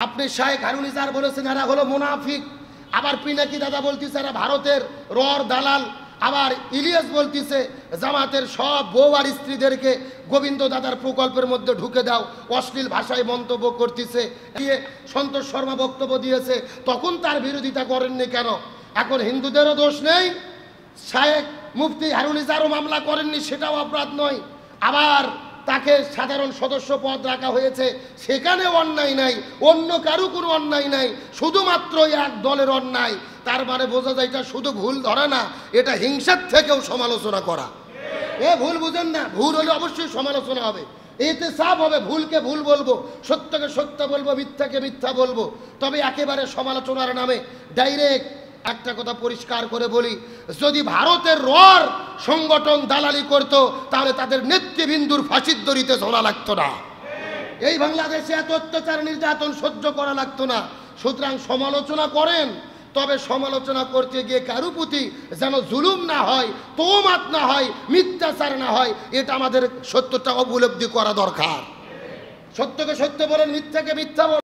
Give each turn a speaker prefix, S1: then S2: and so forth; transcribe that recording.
S1: আপনি শায়েখ হারুনিজার বলেছেন এরা হলো মুনাফিক, আবার পিনাকি দাদা বলতেছে এরা ভারতের রর দালাল, আবার ইলিয়াস বলতেছে জামাতের সব বউ আর স্ত্রীদেরকে গোবিন্দ দাদার প্রকল্পের মধ্যে ঢুকে দাও, অশ্লীল ভাষায় মন্তব্য করতেছে। সন্তোষ শর্মা বক্তব্য দিয়েছে, তখন তার বিরোধিতা করেননি কেন? এখন হিন্দুদেরও দোষ নেই, শায়েখ মুফতি হারুনিজারও মামলা করেননি, সেটাও অপরাধ নয়। আবার তাকে সাধারণ সদস্য পদ রাখা হয়েছে, সেখানে অন্যায় নাই, অন্য কারো কোনো অন্যায় নাই, শুধুমাত্র এক দলের অন্যায়। তার মানে বোঝা যায় এটা শুধু ভুল ধরা না, এটা হিংসার থেকেও সমালোচনা করা। এ ভুল বুঝেন না, ভুল হলে অবশ্যই সমালোচনা হবে, এতে সাফ হবে, ভুলকে ভুল বলবো, সত্যকে সত্য বলবো, মিথ্যাকে মিথ্যা বলবো। তবে একেবারে সমালোচনার নামে ডাইরেক্ট একটা কথা পরিষ্কার করে বলি, যদি ভারতের রর সংগঠন দালালি করত তাহলে তাদের নেতৃবৃন্দুর ফাঁসির দড়িতে ঝোলা লাগতো না, এই বাংলাদেশে এত অত্যাচার নির্যাতন সহ্য করা লাগতো না। সুতরাং সমালোচনা করেন, তবে সমালোচনা করতে গিয়ে কারো প্রতি যেন জুলুম না হয়, তোহমাত না হয়, মিথ্যাচার না হয়, এটা আমাদের সত্যটা উপলব্ধি করা দরকার। সত্যকে সত্য বলেন, মিথ্যাকে মিথ্যা বলেন।